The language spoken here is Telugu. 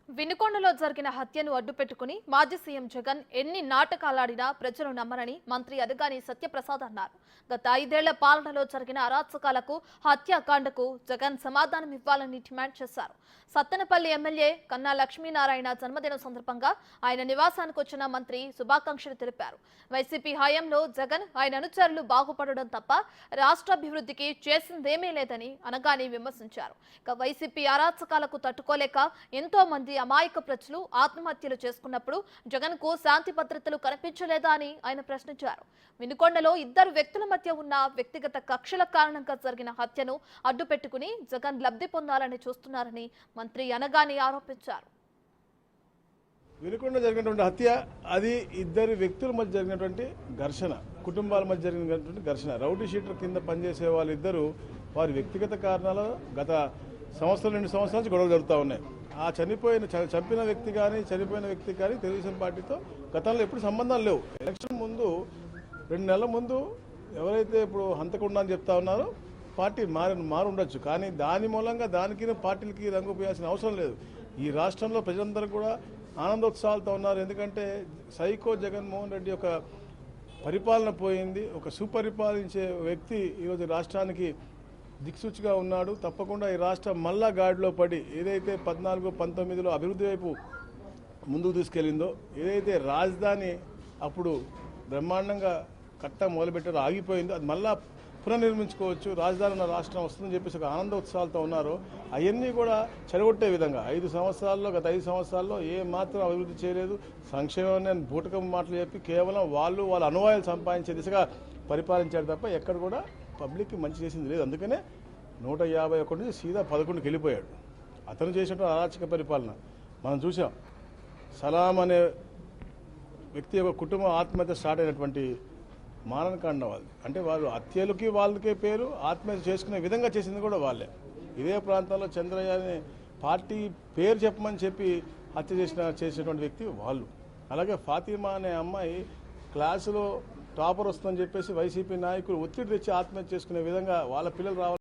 వినుకొండలో జరిగిన హత్యను అడ్డుపెట్టుకుని మాజీ సీఎం జగన్ ఎన్ని నాటకాలాడినా ప్రజలు నమ్మరని మంత్రి అదిగాని సత్యప్రసాద్ అన్నారు. గత 5 ఏళ్ల పాలనలో జరిగిన అరాచకాలకు, హత్యాకాండకు జగన్ సమాధానం ఇవ్వాలని డిమాండ్ చేశారు. సత్తెనపల్లి ఎమ్మెల్యే కన్నా లక్ష్మీనారాయణ జన్మదినం సందర్భంగా ఆయన నివాసానికి వచ్చిన మంత్రి శుభాకాంక్షలు తెలిపారు. వైసీపీ హయాంలో జగన్ ఆయన అనుచరులు బాగుపడడం తప్ప రాష్ట్రాభివృద్ధికి చేసిందేమీ లేదని అనగానే విమర్శించారు. ఇక వైసీపీ అరాచకాలకు తట్టుకోలేక ఎంతో మంది అమాయక ప్రజలు ఆత్మహత్యలు చేసుకున్నప్పుడు జగన్ కు శాంతి భద్రతలు కనిపించలేదా అని ఆయన ప్రశ్నించారు. వినుకొండలో 2 వ్యక్తుల మధ్య ఉన్న వ్యక్తిగత కక్షల కారణంగా జరిగిన హత్యను అడ్డుపెట్టుకుని జగన్ లబ్ధి పొందాలని చూస్తున్నారని మంత్రి అనగాని ఆరోపించారు. వినుకొండ జరిగినటువంటి హత్య అది 2 వ్యక్తుల మధ్య జరిగినటువంటి ఘర్షణ, కుటుంబాల మధ్య జరిగినటువంటి ఘర్షణ. రౌడీ షీటర్ కింద పనిచేసే వాళ్ళిద్దరూ వారి వ్యక్తిగత కారణాలు గత 2 సంవత్సరాల నుంచి గొడవలు జరుగుతూ ఉన్నాయి. ఆ చంపిన వ్యక్తి కానీ చనిపోయిన వ్యక్తి కానీ తెలుగుదేశం పార్టీతో గతంలో ఎప్పుడు సంబంధాలు లేవు. ఎలక్షన్ ముందు 2 నెలల ముందు ఎవరైతే ఇప్పుడు హంతకుండా అని చెప్తా ఉన్నారో పార్టీ మారు ఉండొచ్చు, కానీ దాని మూలంగా దానికి పార్టీలకి రంగు పోయాల్సిన అవసరం లేదు. ఈ రాష్ట్రంలో ప్రజలందరూ కూడా ఆనందోత్సాహాలతో ఉన్నారు. ఎందుకంటే సైకో జగన్మోహన్ రెడ్డి యొక్క పరిపాలన పోయింది. ఒక సుపరిపాలించే వ్యక్తి ఈరోజు రాష్ట్రానికి దిక్సూచిగా ఉన్నాడు. తప్పకుండా ఈ రాష్ట్రం మళ్ళా గాడిలో పడి ఏదైతే 14-19లో అభివృద్ధి వైపు ముందుకు తీసుకెళ్ళిందో, ఏదైతే రాజధాని అప్పుడు బ్రహ్మాండంగా కట్ట మొదలుపెట్టారో ఆగిపోయిందో అది మళ్ళా పునర్నిర్మించుకోవచ్చు, రాజధాని ఉన్న రాష్ట్రం వస్తుందని చెప్పేసి ఒక ఆనందోత్సాహాలతో ఉన్నారు. అవన్నీ కూడా చెడగొట్టే విధంగా గత 5 సంవత్సరాల్లో ఏ మాత్రం అభివృద్ధి చేయలేదు. సంక్షేమాన్ని బూటకం మాటలు చెప్పి కేవలం వాళ్ళ అనువాయాలు సంపాదించే దిశగా పరిపాలించారు తప్ప ఎక్కడ కూడా పబ్లిక్కి మంచి చేసింది లేదు. అందుకనే 151 నుంచి సీదా 11కి వెళ్ళిపోయాడు. అతను చేసినటువంటి అరాచక పరిపాలన మనం చూసాం. సలాం అనే వ్యక్తి యొక్క కుటుంబం ఆత్మహత్య స్టార్ట్ అయినటువంటి మారణకాండ వాళ్ళు. అంటే వాళ్ళు హత్యలకి వాళ్ళకే పేరు, ఆత్మహత్య చేసుకునే విధంగా చేసింది కూడా వాళ్ళే. ఇదే ప్రాంతంలో చంద్రయ్య అనే పార్టీ పేరు చెప్పమని చెప్పి హత్య చేసినటువంటి వ్యక్తి వాళ్ళు. అలాగే ఫాతిమా అనే అమ్మాయి క్లాసులో టాపర్ వస్తుందని చెప్పేసి వైసీపీ నాయకులు ఒత్తిడి తెచ్చి ఆత్మహత్య చేసుకునే విధంగా వాళ్ళ పిల్లలు రావాలి.